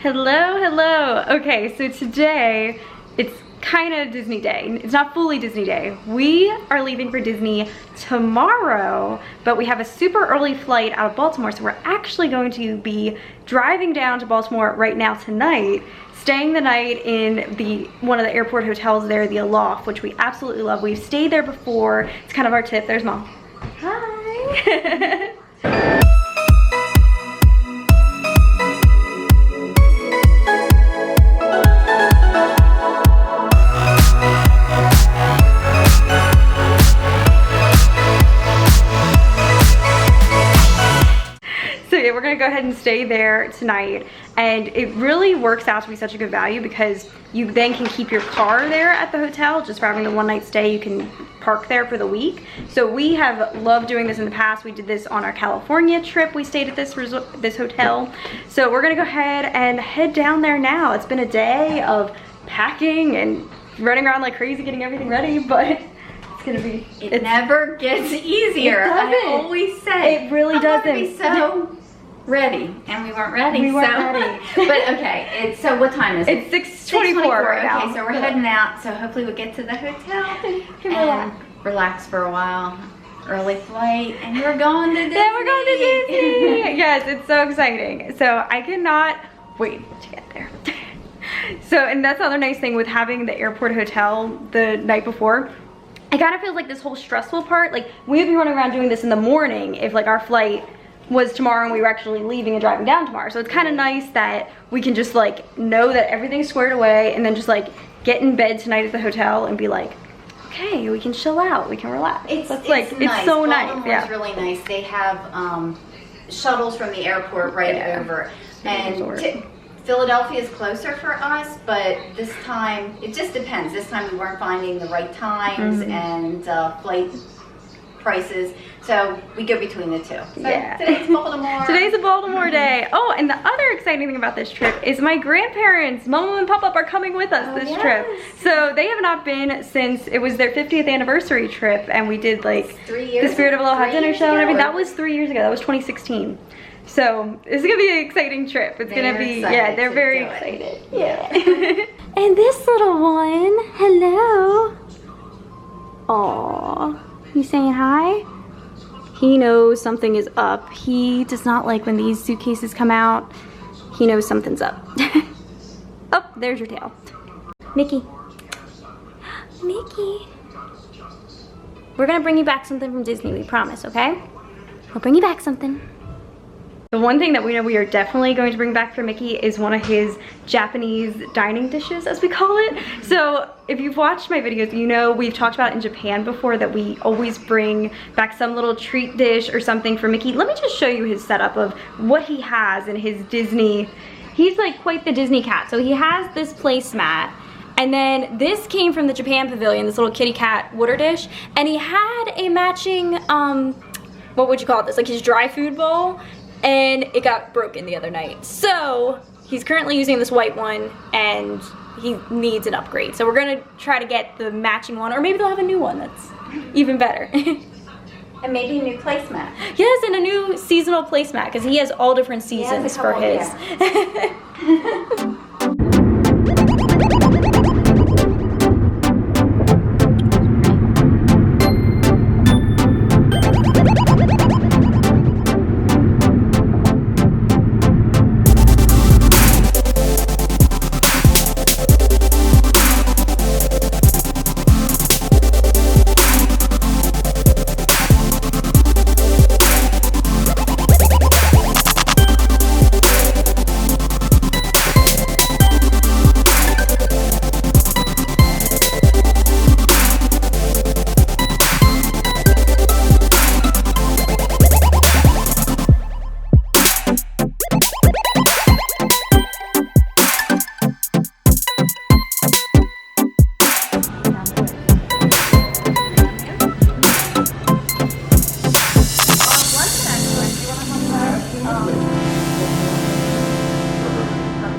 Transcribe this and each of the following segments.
Hello. Okay, so today it's kind of Disney Day. It's not fully Disney Day. We are leaving for Disney tomorrow, but we have a super early flight out of Baltimore, so we're actually going to be driving down to Baltimore right now tonight, staying the night in one of the airport hotels there, the Aloft, which we absolutely love. We've stayed there before. It's kind of our tip. There's Mom. Hi. We're gonna go ahead and stay there tonight, and it really works out to be such a good value because you then can keep your car there at the hotel. Just for having a one-night stay, you can park there for the week. So we have loved doing this in the past. We did this on our California trip. We stayed at this hotel. So we're gonna go ahead and head down there now. It's been a day of packing and running around like crazy getting everything ready, but it's gonna be, it never gets easier. I always say it really doesn't. Be so ready, and we weren't ready. We weren't ready. But okay, so what time is it? It's 6:24 right now. Okay, so we're heading out. So hopefully we'll get to the hotel and relax for a while. Early flight, and we're going to Disney. Then we're going to Disney. Yes, it's so exciting. So I cannot wait to get there. So, and that's the other nice thing with having the airport hotel the night before. It kind of feels like this whole stressful part. Like we would be running around doing this in the morning if like our flight was tomorrow and we were actually leaving and driving down tomorrow. So it's kind of nice that we can just like know that everything's squared away and then just like get in bed tonight at the hotel and be like, okay, we can chill out, we can relax. It's so nice. nice. Yeah, it's really nice. They have shuttles from the airport right over, and Philadelphia is closer for us, but this time it just depends. This time we weren't finding the right times and flight prices, so we go between the two. So yeah. Today's Baltimore. Today's a Baltimore day. Oh, and the other exciting thing about this trip is my grandparents, Mama and Papa, are coming with us this trip. So they have not been since it was their 50th anniversary trip, and we did like the Spirit of Aloha dinner show and everything. That was 3 years ago. That was 2016. So it's gonna be an exciting trip. It's gonna be, yeah, they're very excited. Yeah. And this little one, hello. Aww. You saying hi? He knows something is up. He does not like when these suitcases come out. He knows something's up. Oh, there's your tail. Mickey. Mickey. We're gonna bring you back something from Disney, we promise, okay? We'll bring you back something. The one thing that we know we are definitely going to bring back for Mickey is one of his Japanese dining dishes, as we call it. So if you've watched my videos, you know we've talked about in Japan before that we always bring back some little treat dish or something for Mickey. Let me just show you his setup of what he has in his Disney. He's like quite the Disney cat. So he has this placemat, and then this came from the Japan pavilion, this little kitty cat water dish, and he had a matching, what would you call this? Like his dry food bowl. And it got broken the other night. So he's currently using this white one and he needs an upgrade. So we're gonna try to get the matching one, or maybe they'll have a new one that's even better. And maybe a new placemat. Yes, and a new seasonal placemat, because he has all different seasons for his.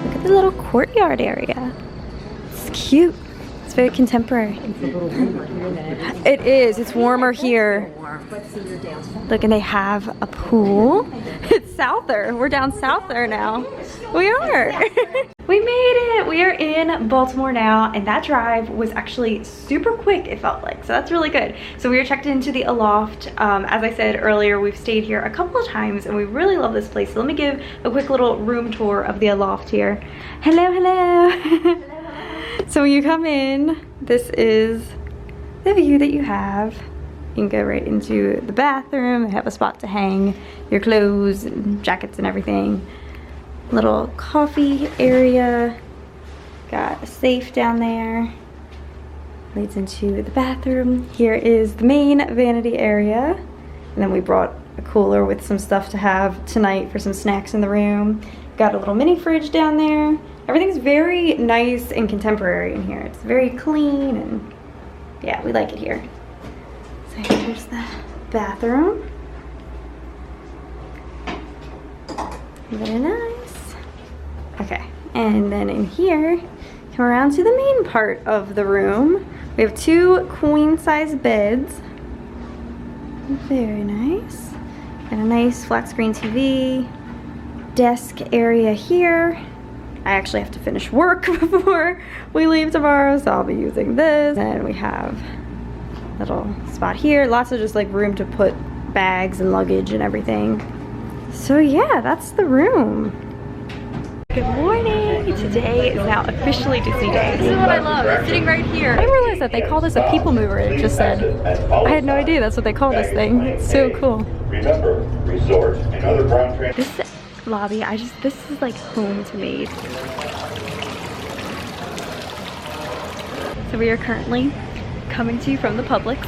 Look at the little courtyard area. It's cute. It's very contemporary. It's a little warmer here than It is. It's warmer here. Let's see your downstairs. Look, and they have a pool. It's Souther. We're down Souther now. We are. We made it. We are in Baltimore now, and that drive was actually super quick, it felt like. So that's really good. So we were checked into the Aloft. As I said earlier, we've stayed here a couple of times, and we really love this place. So let me give a quick little room tour of the Aloft here. Hello, hello. So when you come in, this is the view that you have. You can go right into the bathroom. They have a spot to hang your clothes and jackets and everything. Little coffee area. Got a safe down there. Leads into the bathroom. Here is the main vanity area. And then we brought a cooler with some stuff to have tonight for some snacks in the room. Got a little mini fridge down there. Everything's very nice and contemporary in here. It's very clean and yeah, we like it here. So here's the bathroom. Very nice. Okay, and then in here, come around to the main part of the room. We have 2 queen-size beds. Very nice. And a nice flat screen TV. Desk area here. I actually have to finish work before we leave tomorrow, so I'll be using this. And we have a little spot here. Lots of just like room to put bags and luggage and everything. So yeah, that's the room. Good morning! Today is now officially Disney Day. This is what I love. It's sitting right here. I didn't realize that they call this a people mover. It just said. I had no idea that's what they call this thing. It's so cool. Remember, resort and other ground transport. This lobby, this is like home to me. So we are currently coming to you from the Publix.